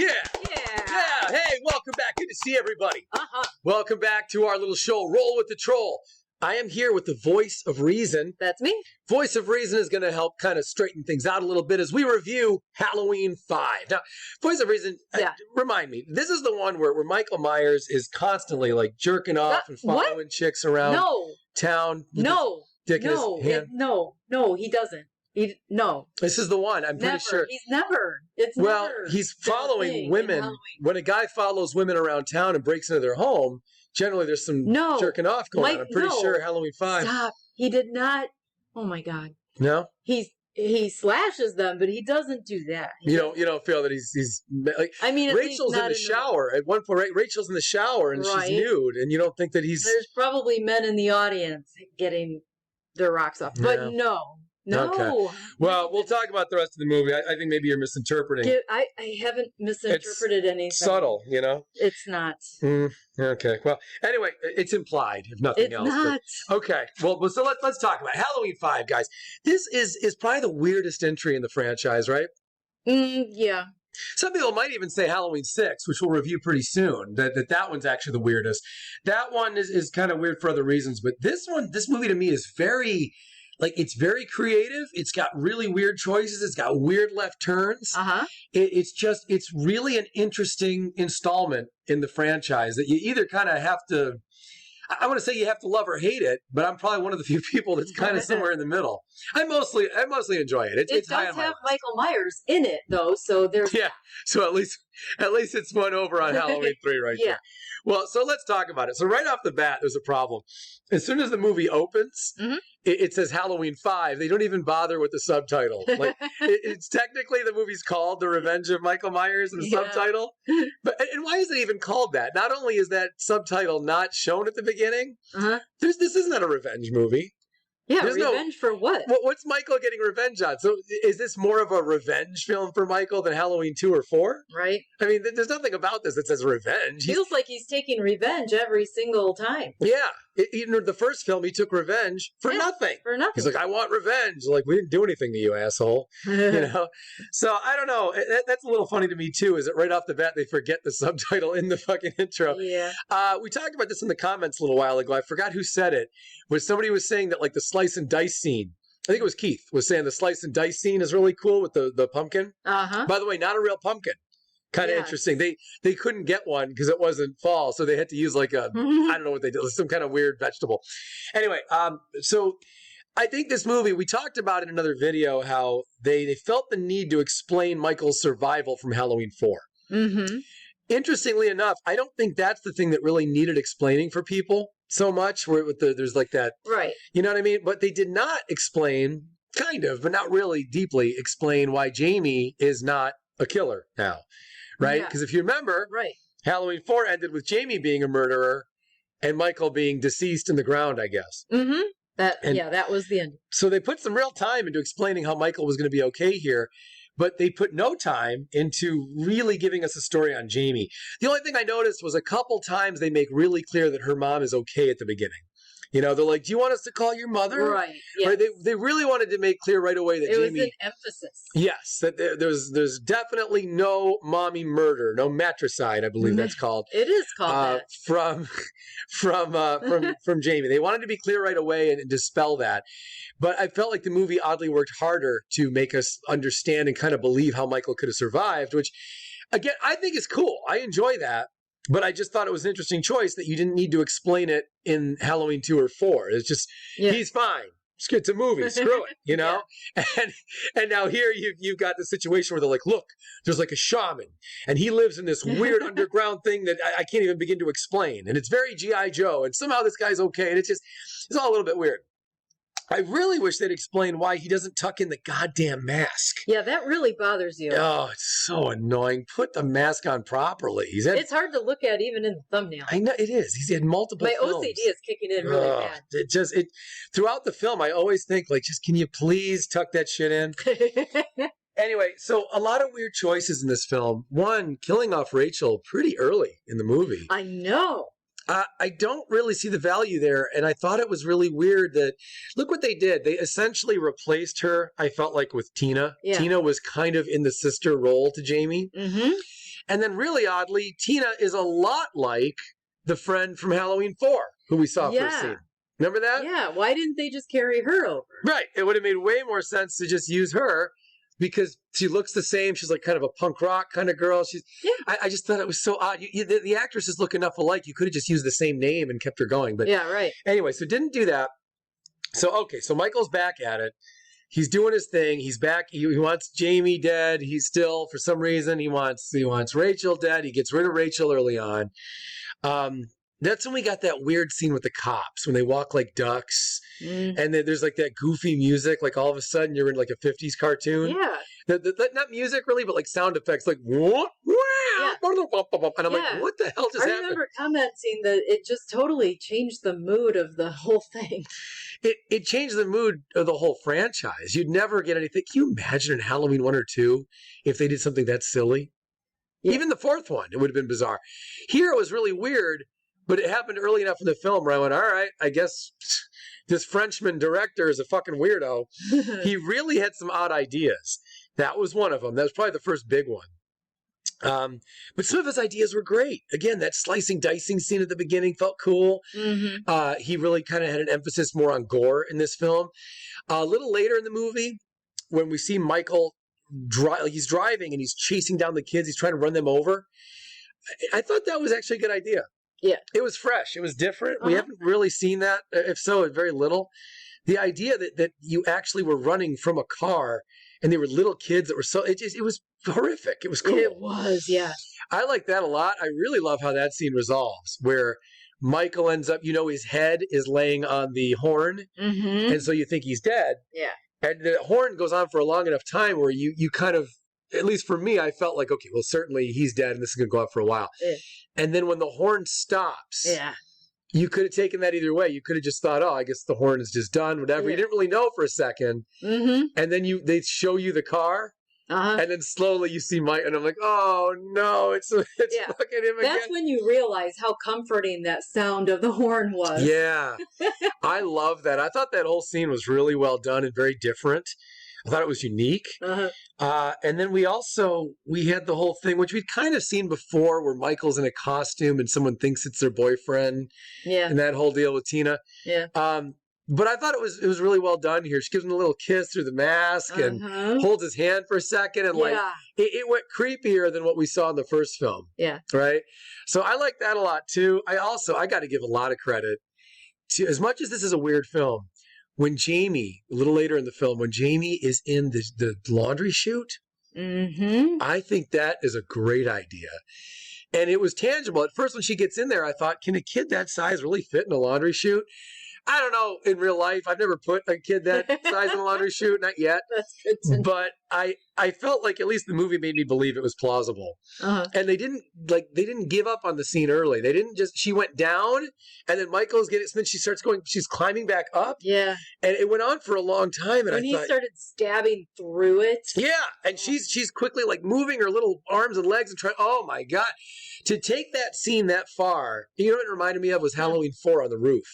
Yeah. Hey, welcome back. Good to see everybody. Uh-huh. Welcome back to our little show, Roll with the Troll. I am here with the voice of reason. That's me. Voice of reason is going to help kind of straighten things out a little bit as we review Halloween 5. Now, voice of reason, remind me, this is the one where Michael Myers is constantly like jerking off and following chicks around town. No, he doesn't. No. This is the one, I'm pretty sure. He's never. He's following women. When a guy follows women around town and breaks into their home, generally there's some jerking off going on. I'm pretty sure Halloween 5. Stop. He did not. Oh my God. No? He slashes them, but he doesn't do that. You don't feel that he's like, I mean, Rachel's in the shower. At one point, Rachel's in the shower and she's nude, and you don't think that he's... There's probably men in the audience getting their rocks off. But no. Okay. Well, we'll talk about the rest of the movie. I think maybe you're misinterpreting. I haven't misinterpreted anything. It's subtle, It's not. Okay. Well, anyway, it's implied, if nothing else. It's not. Okay. Well, so let's talk about it. Halloween 5, guys. This is probably the weirdest entry in the franchise, right? Yeah. Some people might even say Halloween 6, which we'll review pretty soon. That one's actually the weirdest. That one is kind of weird for other reasons, but this movie to me is very... it's very creative. It's got really weird choices. It's got weird left turns. Uh-huh. It's really an interesting installment in the franchise that you either kind of have to, I want to say you have to love or hate it, but I'm probably one of the few people that's kind of somewhere in the middle. I mostly enjoy it. It does have Michael Myers in it, though, so there's... Yeah, so at least it's one over on Halloween 3 right there. Well, so let's talk about it. So right off the bat, there's a problem. As soon as the movie opens, it says Halloween 5. They don't even bother with the subtitle. It's technically the movie's called The Revenge of Michael Myers in the subtitle. And why is it even called that? Not only is that subtitle not shown at the beginning, this isn't a revenge movie. Yeah, revenge for what? What's Michael getting revenge on? So is this more of a revenge film for Michael than Halloween 2 or 4? Right. I mean, there's nothing about this that says revenge. Feels like he's taking revenge every single time. Yeah. The first film, he took revenge for nothing. For nothing. He's like, I want revenge. Like, we didn't do anything to you, asshole. So, I don't know. That's a little funny to me, too, is that right off the bat, they forget the subtitle in the fucking intro. Yeah. We talked about this in the comments a little while ago. I forgot who said it. Somebody was saying that, the slice and dice scene, I think it was Keith, was saying the slice and dice scene is really cool with the pumpkin. Uh-huh. By the way, not a real pumpkin. Kind of interesting. They couldn't get one because it wasn't fall, so they had to use I don't know what they did, some kind of weird vegetable. Anyway, so I think this movie, we talked about in another video how they felt the need to explain Michael's survival from Halloween 4. Mm-hmm. Interestingly enough, I don't think that's the thing that really needed explaining for people so much, where there's that. Right. You know what I mean? But they did not explain, kind of, but not really deeply explain why Jamie is not a killer now. Right? Because if you remember, Halloween 4 ended with Jamie being a murderer and Michael being deceased in the ground, I guess. Mm-hmm. That was the end. So they put some real time into explaining how Michael was going to be okay here, but they put no time into really giving us a story on Jamie. The only thing I noticed was a couple times they make really clear that her mom is okay at the beginning. They're like, do you want us to call your mother? Right. Yes. Right? They really wanted to make clear right away that Jamie... It was an emphasis. Yes. That there's definitely no mommy murder, no matricide, I believe that's called. It is called that. From Jamie. They wanted to be clear right away and dispel that. But I felt like the movie oddly worked harder to make us understand and kind of believe how Michael could have survived, which, again, I think is cool. I enjoy that. But I just thought it was an interesting choice that you didn't need to explain it in Halloween 2 or 4. It's just, he's fine. It's a movie. Screw it, And now here you've got the situation where they're like, look, there's a shaman, and he lives in this weird underground thing that I can't even begin to explain. And it's very G.I. Joe, and somehow this guy's okay. And it's all a little bit weird. I really wish they'd explain why he doesn't tuck in the goddamn mask. Yeah, that really bothers you. Oh, it's so annoying. Put the mask on properly. It's hard to look at even in the thumbnail. I know, it is. He's had multiple films. OCD is kicking in really bad. Throughout the film, I always think, can you please tuck that shit in? Anyway, so a lot of weird choices in this film. One, killing off Rachel pretty early in the movie. I know. I don't really see the value there, and I thought it was really weird that, look what they did. They essentially replaced her, I felt like, with Tina. Yeah. Tina was kind of in the sister role to Jamie. Mm-hmm. And then really oddly, Tina is a lot like the friend from Halloween 4 who we saw first scene. Remember that? Yeah. Why didn't they just carry her over? Right. It would have made way more sense to just use her because she looks the same. She's like kind of a punk rock kind of girl. I just thought it was so odd. The actresses look enough alike. You could have just used the same name and kept her going. But yeah, right. Anyway, so didn't do that. So Michael's back at it. He's doing his thing. He's back. He wants Jamie dead. He's still, for some reason, he wants Rachel dead. He gets rid of Rachel early on. That's when we got that weird scene with the cops when they walk like ducks, and then there's like that goofy music. Like all of a sudden you're in like a 50s cartoon. Yeah. Not music really, but like sound effects, like what? Yeah. And I'm like, what the hell just happened? I remember commenting that it just totally changed the mood of the whole thing. It changed the mood of the whole franchise. You'd never get anything. Can you imagine in Halloween 1 or 2 if they did something that silly? Yeah. Even the 4th one, it would have been bizarre. Here it was really weird, but it happened early enough in the film where I went, all right, I guess this Frenchman director is a fucking weirdo. He really had some odd ideas. That was one of them. That was probably the first big one. But some of his ideas were great. Again, that slicing, dicing scene at the beginning felt cool. Mm-hmm. He really kind of had an emphasis more on gore in this film. A little later in the movie, when we see Michael, he's driving and he's chasing down the kids. He's trying to run them over. I thought that was actually a good idea. Yeah. It was fresh. It was different. We haven't really seen that. If so, very little. The idea that you actually were running from a car and they were little kids that were it was horrific. It was cool. It was, yeah. I like that a lot. I really love how that scene resolves, where Michael ends up, his head is laying on the horn, and so you think he's dead. Yeah. And the horn goes on for a long enough time where you kind of, at least for me, I felt like, okay, well, certainly he's dead and this is going to go on for a while. Yeah. And then when the horn stops, you could have taken that either way. You could have just thought, oh, I guess the horn is just done, whatever. Yeah. You didn't really know for a second. And then they show you the car. And then slowly you see Mike, and I'm like, oh no, it's fucking him again. That's when you realize how comforting that sound of the horn was. Yeah. I love that. I thought that whole scene was really well done and very different. I thought it was unique. And then we had the whole thing, which we'd kind of seen before, where Michael's in a costume and someone thinks it's their boyfriend. Yeah. And that whole deal with Tina. Yeah. But I thought it was really well done here. She gives him a little kiss through the mask and holds his hand for a second. And it went creepier than what we saw in the first film. Yeah. Right? So I like that a lot too. I got to give a lot of credit to, as much as this is a weird film, when Jamie, a little later in the film, when Jamie is in the laundry chute, I think that is a great idea. And it was tangible. At first, when she gets in there, I thought, can a kid that size really fit in a laundry chute? I don't know, in real life. I've never put a kid that size in a laundry chute, not yet. That's good to know. But I felt like at least the movie made me believe it was plausible. And they didn't give up on the scene early. They didn't she went down, and then Michael's then she's climbing back up. Yeah. And it went on for a long time. And he started stabbing through it. Yeah. And she's quickly like moving her little arms and legs and trying, oh my God. To take that scene that far, you know what it reminded me of was Halloween 4 on the roof.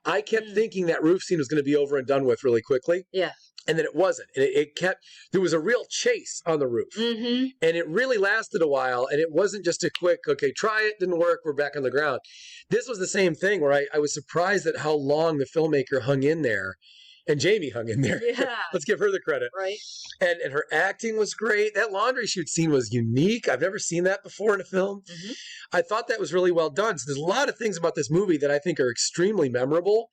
I kept thinking that roof scene was going to be over and done with really quickly. Yeah. And then it wasn't. And there was a real chase on the roof. And it really lasted a while. And it wasn't just a quick, okay, try it, didn't work, we're back on the ground. This was the same thing where I was surprised at how long the filmmaker hung in there. And Jamie hung in there. Yeah. Let's give her the credit. Right. And her acting was great. That laundry chute scene was unique. I've never seen that before in a film. I thought that was really well done. So there's a lot of things about this movie that I think are extremely memorable.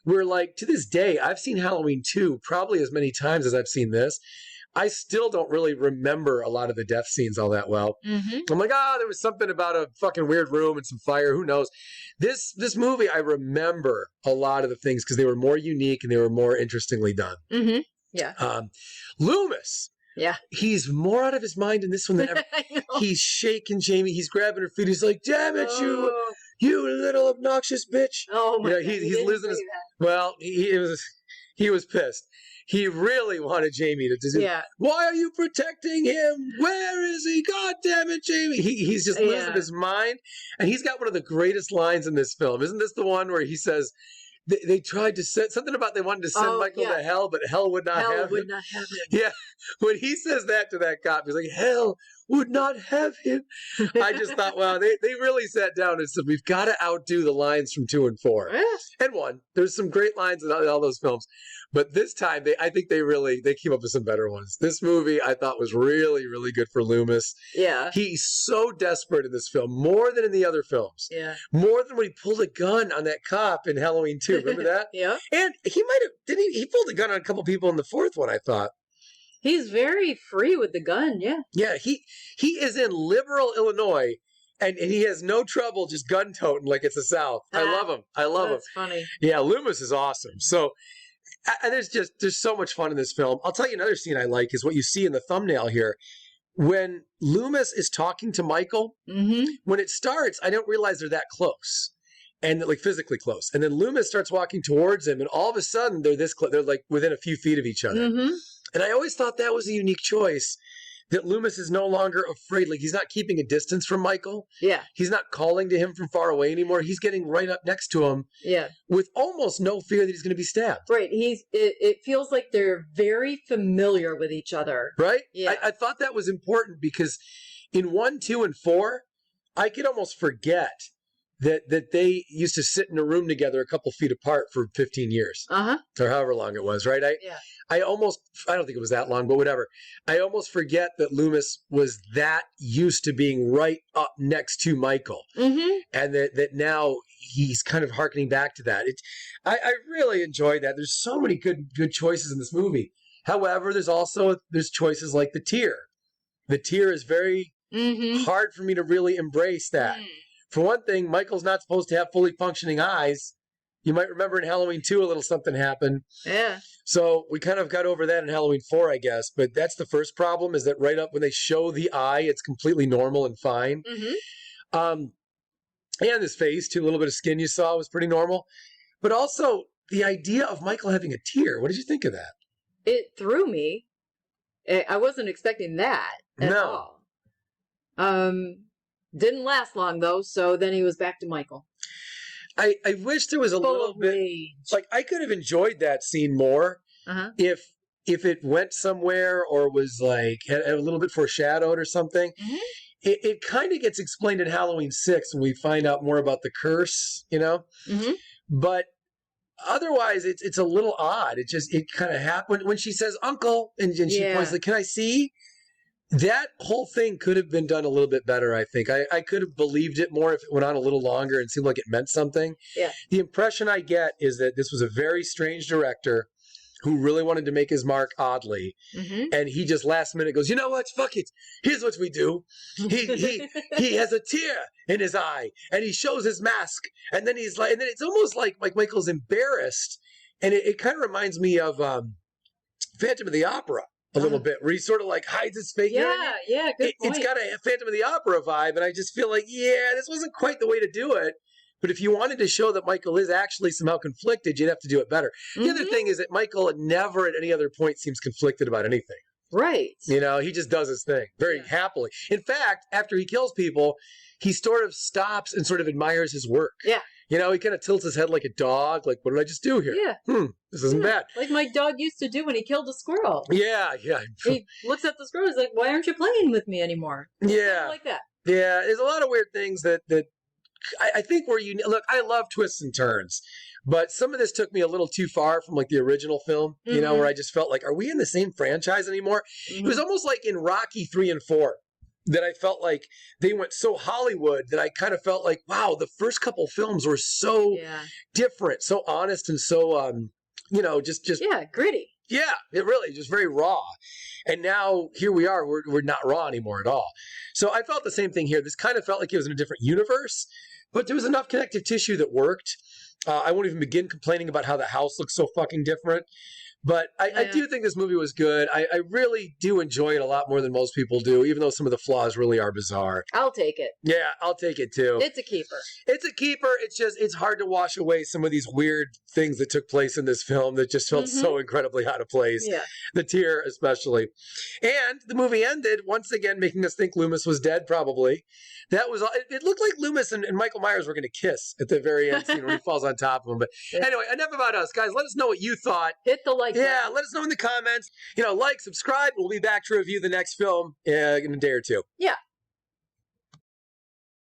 Where, like, to this day, I've seen Halloween 2 probably as many times as I've seen this. I still don't really remember a lot of the death scenes all that well. I'm like, there was something about a fucking weird room and some fire. Who knows? This movie, I remember a lot of the things because they were more unique and they were more interestingly done. Yeah. Loomis. Yeah. He's more out of his mind in this one than ever. He's shaking Jamie. He's grabbing her feet. He's like, damn it, you little obnoxious bitch. Oh, my God. He's losing his... Well, he was pissed. He really wanted Jamie to do. Yeah. Why are you protecting him? Where is he? God damn it, Jamie! He's just losing his mind, and he's got one of the greatest lines in this film. Isn't this the one where he says they tried to send something about they wanted to send Michael to hell, but hell would not have him. Hell would not have him. Yeah, when he says that to that cop, he's like, "Hell would not have him. I just thought, wow, they really sat down and said, we've got to outdo the lines from 2 and 4. Yeah. And 1. There's some great lines in all those films. But this time, I think they came up with some better ones. This movie, I thought, was really, really good for Loomis. Yeah. He's so desperate in this film, more than in the other films. Yeah. More than when he pulled a gun on that cop in Halloween 2. Remember that? Yeah. And he might have, didn't he pulled a gun on a couple people in the 4th one, I thought. He's very free with the gun, yeah. Yeah, he is in liberal Illinois, and he has no trouble just gun toting like it's the South. I love him. I love him. That's funny. Yeah, Loomis is awesome. So, and there's so much fun in this film. I'll tell you another scene I like is what you see in the thumbnail here. When Loomis is talking to Michael, when it starts, I don't realize they're that close. And like physically close. And then Loomis starts walking towards him, and all of a sudden they're this close. They're like within a few feet of each other. And I always thought that was a unique choice, that Loomis is no longer afraid. Like, he's not keeping a distance from Michael. Yeah. He's not calling to him from far away anymore. He's getting right up next to him. Yeah. With almost no fear that he's going to be stabbed. Right. It feels like they're very familiar with each other. Right? Yeah. I thought that was important because in 1, 2, and 4, I could almost forget that they used to sit in a room together a couple feet apart for 15 years. Or however long it was, right? I don't think it was that long, but whatever. I almost forget that Loomis was that used to being right up next to Michael. And that now he's kind of hearkening back to that. I really enjoyed that. There's so many good choices in this movie. However, there's choices like the tear. The tear is very hard for me to really embrace that. For one thing, Michael's not supposed to have fully functioning eyes. You might remember in Halloween 2, a little something happened. Yeah. So we kind of got over that in Halloween 4, I guess. But that's the first problem, is that right up when they show the eye, it's completely normal and fine. And his face, too, a little bit of skin you saw was pretty normal. But also, the idea of Michael having a tear, what did you think of that? It threw me. I wasn't expecting that at all. Didn't last long, though, so then he was back to Michael. I wish there was a little bit... Like, I could have enjoyed that scene more if it went somewhere or was, like, had a little bit foreshadowed or something. It kind of gets explained in Halloween 6 when we find out more about the curse, you know? But otherwise, it's a little odd. It kind of happened. When she says, "Uncle," and she points, like, "Can I see?" That whole thing could have been done a little bit better, I think. I could have believed it more if it went on a little longer and seemed like it meant something. Yeah. The impression I get is that this was a very strange director who really wanted to make his mark oddly. And he just last minute goes, "You know what? Fuck it. Here's what we do. He has a tear in his eye and he shows his mask. And then he's like, and then it's almost like Michael's embarrassed. And it kind of reminds me of Phantom of the Opera. A little bit, where he sort of like hides his face. Yeah, you know what I mean? good point. It's got a Phantom of the Opera vibe, and I just feel like, this wasn't quite the way to do it. But if you wanted to show that Michael is actually somehow conflicted, you'd have to do it better. The other thing is that Michael never at any other point seems conflicted about anything. Right. You know, he just does his thing very happily. In fact, after he kills people, he sort of stops and sort of admires his work. Yeah. You know, he kind of tilts his head like a dog. Like, what did I just do here? Yeah. This isn't bad. Like my dog used to do when he killed a squirrel. Yeah. He looks at the squirrel, he's like, "Why aren't you playing with me anymore?" Yeah. Like that. Yeah, there's a lot of weird things that I think were unique. Look, I love twists and turns, but some of this took me a little too far from like the original film, you know, where I just felt like, are we in the same franchise anymore? It was almost like in Rocky 3 and 4. That I felt like they went so Hollywood that I kind of felt like, wow, the first couple films were so different, so honest, and so, you know, just gritty. Yeah, it really just very raw. And now here we are, we're not raw anymore at all. So I felt the same thing here. This kind of felt like it was in a different universe, but there was enough connective tissue that worked. I won't even begin complaining about how the house looks so fucking different. But I do think this movie was good. I really do enjoy it a lot more than most people do, even though some of the flaws really are bizarre. I'll take it. Yeah, I'll take it too. It's a keeper. It's a keeper. It's hard to wash away some of these weird things that took place in this film that just felt so incredibly out of place. Yeah. The tear especially. And the movie ended once again making us think Loomis was dead, probably. That was it looked like Loomis and Michael Myers were going to kiss at the very end scene when he falls on top of him. But anyway, enough about us. Guys, let us know what you thought. Hit the like like Yeah, that. let us know in the comments. Like, subscribe. We'll be back to review the next film in a day or two. Yeah.